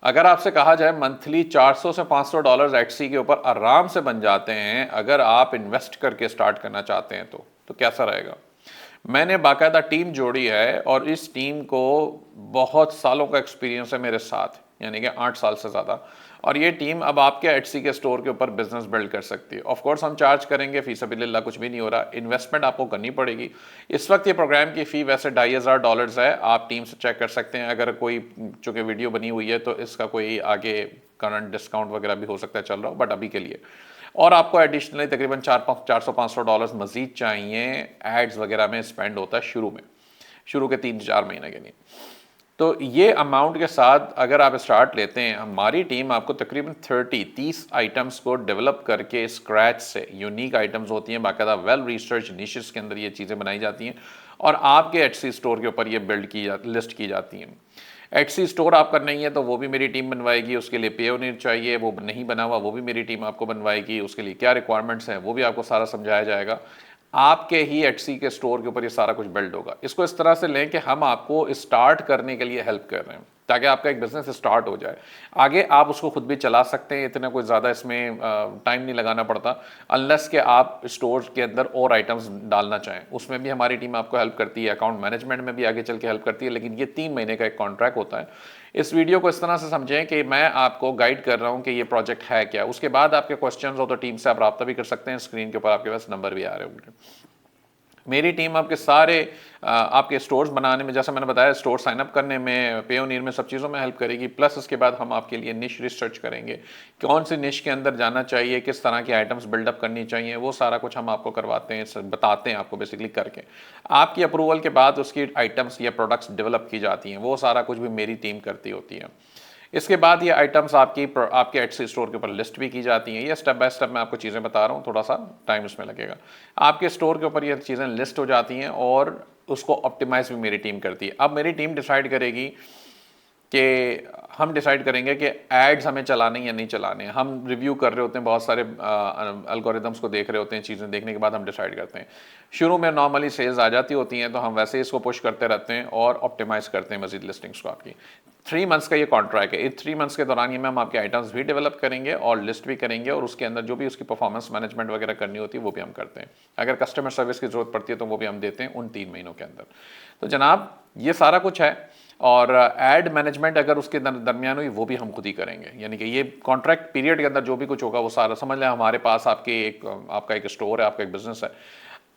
अगर आपसे कहा जाए मंथली 400 से $500 एटसी के ऊपर आराम से बन जाते हैं अगर आप इन्वेस्ट करके स्टार्ट करना चाहते हैं तो कैसा रहेगा। मैंने बाकायदा टीम जोड़ी है और इस टीम को बहुत सालों का एक्सपीरियंस है मेरे साथ, यानी कि 8 साल से ज़्यादा। और ये टीम अब आपके एटसी के स्टोर के ऊपर बिजनेस बिल्ड कर सकती है। ऑफ कोर्स हम चार्ज करेंगे, फी सबीलिल्लाह कुछ भी नहीं हो रहा, इन्वेस्टमेंट आपको करनी पड़ेगी। इस वक्त ये प्रोग्राम की फ़ी वैसे $2500 है, आप टीम से चेक कर सकते हैं। अगर कोई, चूँकि वीडियो बनी हुई है तो इसका कोई आगे करंट डिस्काउंट वगैरह भी हो सकता है चल रहा हो, बट अभी के लिए। और आपको एडिशनली तकरीबन 400-500 डॉलर्स मजीद चाहिए, एड्स वगैरह में स्पेंड होता है शुरू के 3-4 महीने के लिए। तो ये अमाउंट के साथ अगर आप स्टार्ट लेते हैं, हमारी टीम आपको तकरीबन 30 आइटम्स को डेवलप करके स्क्रैच से, यूनिक आइटम्स होती हैं, बाकायदा वेल रिसर्च निशेस के अंदर ये चीज़ें बनाई जाती हैं और आपके एटसी स्टोर के ऊपर ये लिस्ट की जाती हैं। एटसी स्टोर आपका नहीं है तो वो भी मेरी टीम बनवाएगी, उसके लिए पेयोनियर चाहिए, वो नहीं बना हुआ वो भी मेरी टीम आपको बनवाएगी, उसके लिए क्या रिक्वायरमेंट्स हैं वो भी आपको सारा समझाया जाएगा। आपके ही एटसी के स्टोर के ऊपर ये सारा कुछ बिल्ड होगा। इसको इस तरह से लें कि हम आपको स्टार्ट करने के लिए हेल्प कर रहे हैं ताकि आपका एक बिजनेस स्टार्ट हो जाए। आगे आप उसको खुद भी चला सकते हैं, इतना कोई ज़्यादा इसमें टाइम नहीं लगाना पड़ता, अनलेस कि आप स्टोर के अंदर और आइटम्स डालना चाहें। उसमें भी हमारी टीम आपको हेल्प करती है, अकाउंट मैनेजमेंट में भी आगे चल के हेल्प करती है, लेकिन ये 3 महीने का एक कॉन्ट्रैक्ट होता है। इस वीडियो को इस तरह से समझें कि मैं आपको गाइड कर रहा हूँ कि ये प्रोजेक्ट है क्या। उसके बाद आपके क्वेश्चन हो तो टीम से आप रब्ता भी कर सकते हैं, स्क्रीन के ऊपर आपके पास नंबर भी आ रहे होंगे। मेरी टीम आपके सारे आपके स्टोर्स बनाने में, जैसा मैंने बताया, स्टोर साइन अप करने में, पेयोनियर में, सब चीज़ों में हेल्प करेगी। प्लस उसके बाद हम आपके लिए निश रिसर्च करेंगे, कौन सी निश के अंदर जाना चाहिए, किस तरह की आइटम्स बिल्डअप करनी चाहिए, वो सारा कुछ हम आपको करवाते हैं, बताते हैं आपको बेसिकली करके। आपकी अप्रूवल के बाद उसकी आइटम्स या प्रोडक्ट्स डेवलप की जाती हैं, वो सारा कुछ भी मेरी टीम करती होती है। इसके बाद ये आइटम्स आपके एटसी स्टोर के ऊपर लिस्ट भी की जाती हैं। ये स्टेप बाय स्टेप मैं आपको चीज़ें बता रहा हूँ, थोड़ा सा टाइम इसमें लगेगा। आपके स्टोर के ऊपर ये चीज़ें लिस्ट हो जाती हैं और उसको ऑप्टिमाइज भी मेरी टीम करती है। अब मेरी टीम डिसाइड करेगी कि हम डिसाइड करेंगे कि एड्स हमें चलाने या नहीं चलाने। हम रिव्यू कर रहे होते हैं, बहुत सारे एल्गोरिदम्स को देख रहे होते हैं, चीज़ें देखने के बाद हम डिसाइड करते हैं। शुरू में नॉर्मली सेल्स आ जाती होती हैं तो हम वैसे ही इसको पुश करते रहते हैं और ऑप्टिमाइज करते हैं मजीद लिस्टिंग्स को आपकी। 3 मंथ्स का ये कॉन्ट्रैक्ट है। इस 3 मंथ्स के दौरान ये हम आपके आइटम्स भी डेवलप करेंगे और लिस्ट भी करेंगे और उसके अंदर जो भी उसकी परफॉर्मेंस मैनेजमेंट वगैरह करनी होती है वो भी हम करते हैं। अगर कस्टमर सर्विस की ज़रूरत पड़ती है तो वो भी हम देते हैं उन 3 महीनों के अंदर। तो जनाब ये सारा कुछ है। और एड मैनेजमेंट अगर उसके दरमियान हुई वो भी हम खुद ही करेंगे, यानी कि ये कॉन्ट्रैक्ट पीरियड के अंदर जो भी कुछ होगा वो सारा समझ लें हमारे पास आपका एक स्टोर है, आपका एक बिजनेस है।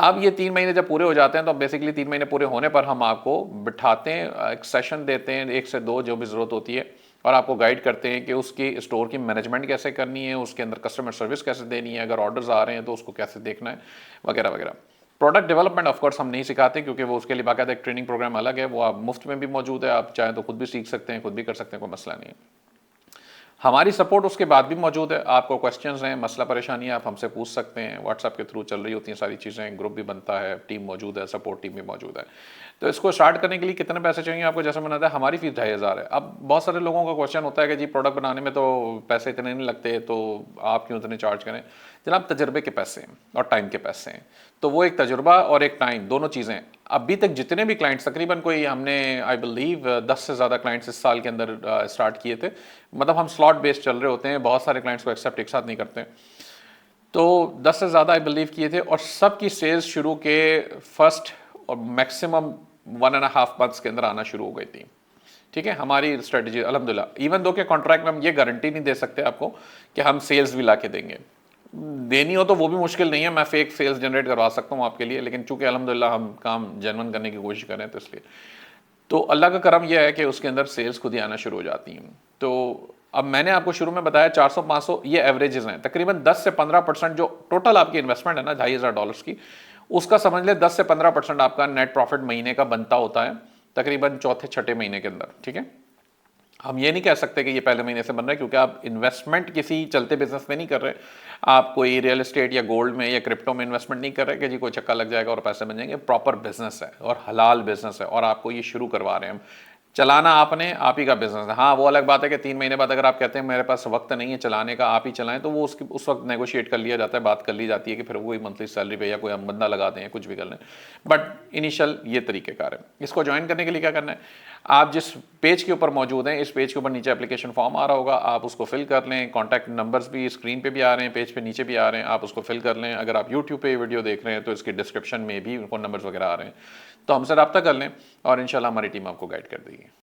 अब ये 3 महीने जब पूरे हो जाते हैं तो बेसिकली 3 महीने पूरे होने पर हम आपको बिठाते हैं, एक सेशन देते हैं, 1 से 2 जो भी ज़रूरत होती है, और आपको गाइड करते हैं कि उसकी स्टोर की मैनेजमेंट कैसे करनी है, उसके अंदर कस्टमर सर्विस कैसे देनी है, अगर ऑर्डर्स आ रहे हैं तो उसको कैसे देखना है, वगैरह वगैरह। प्रोडक्ट डेवलपमेंट ऑफ कोर्स हम नहीं सिखाते क्योंकि वो उसके लिए बाकायदा एक ट्रेनिंग प्रोग्राम अलग है, वो आप मुफ्त में भी मौजूद है, आप चाहें तो खुद भी सीख सकते हैं, खुद भी कर सकते हैं, कोई मसला नहीं है। हमारी सपोर्ट उसके बाद भी मौजूद है। आपको क्वेश्चंस हैं, मसला परेशानी है, आप हमसे पूछ सकते हैं। व्हाट्सएप के थ्रू चल रही होती हैं सारी चीज़ें, ग्रुप भी बनता है, टीम मौजूद है, सपोर्ट टीम भी मौजूद है। तो इसको स्टार्ट करने के लिए कितने पैसे चाहिए आपको, जैसे मैंने बताया हमारी फीस 2500 है। अब बहुत सारे लोगों का क्वेश्चन होता है कि जी प्रोडक्ट बनाने में तो पैसे इतने नहीं लगते तो आप क्यों इतने चार्ज करें। जनाब तजर्बे के पैसे हैं और टाइम के पैसे हैं, तो वो एक तजुर्बा और एक टाइम, दोनों चीज़ें। अभी तक जितने भी क्लाइंट्स, तकरीबन कोई हमने आई बिलीव 10 से ज़्यादा क्लाइंट्स इस साल के अंदर स्टार्ट किए थे। मतलब हम स्लॉट बेस्ड चल रहे होते हैं, बहुत सारे क्लाइंट्स को एक्सेप्ट एक साथ नहीं करते। तो 10 से ज़्यादा आई बिलीव किए थे और सबकी सेल्स शुरू के फर्स्ट और मैक्सिमम 1.5 मंथ्स के अंदर आना शुरू हो गई थी। ठीक है, हमारी स्ट्रेटजी अल्हम्दुलिल्लाह, इवन दो के कॉन्ट्रैक्ट में हम ये गारंटी नहीं दे सकते आपको कि हम सेल्स भी ला के देंगे, देनी हो तो वो भी मुश्किल नहीं है, मैं फेक सेल्स जनरेट करवा सकता हूँ आपके लिए, लेकिन चूंकि अल्हम्दुलिल्लाह हम काम जेन्युइन करने की कोशिश करें तो इसलिए तो अल्लाह का करम यह है कि उसके अंदर सेल्स खुद ही आना शुरू हो जाती हैं। तो अब मैंने आपको शुरू में बताया 400-500 ये एवरेजेस हैं, तकरीबन 10 से 15% जो टोटल आपकी इन्वेस्टमेंट है ना $2500 की, उसका समझ ले 10 से 15% आपका नेट प्रॉफिट महीने का बनता होता है, तकरीबन चौथे छठे महीने के अंदर। ठीक है, हम ये नहीं कह सकते कि ये पहले महीने से बन रहा है क्योंकि आप इन्वेस्टमेंट किसी चलते बिजनेस में नहीं कर रहे, आप कोई रियल एस्टेट या गोल्ड में या क्रिप्टो में इन्वेस्टमेंट नहीं कर रहे कि जी कोई चक्का लग जाएगा और पैसे बन जाएंगे। प्रॉपर बिजनेस है और हलाल बिजनेस है और आपको ये शुरू करवा रहे हैं हम। चलाना आपने, आप ही का बिजनेस है। हाँ, वो अलग बात है कि 3 महीने बाद अगर आप कहते हैं मेरे पास वक्त नहीं है चलाने का, आप ही चलाएं, तो वो उस वक्त नेगोशिएट कर लिया जाता है, बात कर ली जाती है कि फिर वही मंथली सैलरी पे या कोई हम बंदा लगा दें या कुछ भी कर लें। बट इनिशियल ये तरीकेकार है। इसको ज्वाइन करने के लिए क्या करना है, आप जिस पेज के ऊपर मौजूद हैं, इस पेज के ऊपर नीचे एप्लीकेशन फॉर्म आ रहा होगा, आप उसको फिल कर लें। कॉन्टैक्ट नंबर्स भी स्क्रीन पे भी आ रहे हैं, पेज पे नीचे भी आ रहे हैं, आप उसको फिल कर लें। अगर आप यूट्यूब पे वीडियो देख रहे हैं तो इसके डिस्क्रिप्शन में भी फ़ोन नंबर्स वगैरह आ रहे हैं, तो हमसे रब्ता कर लें और इंशाल्लाह हमारी टीम आपको गाइड कर देगी।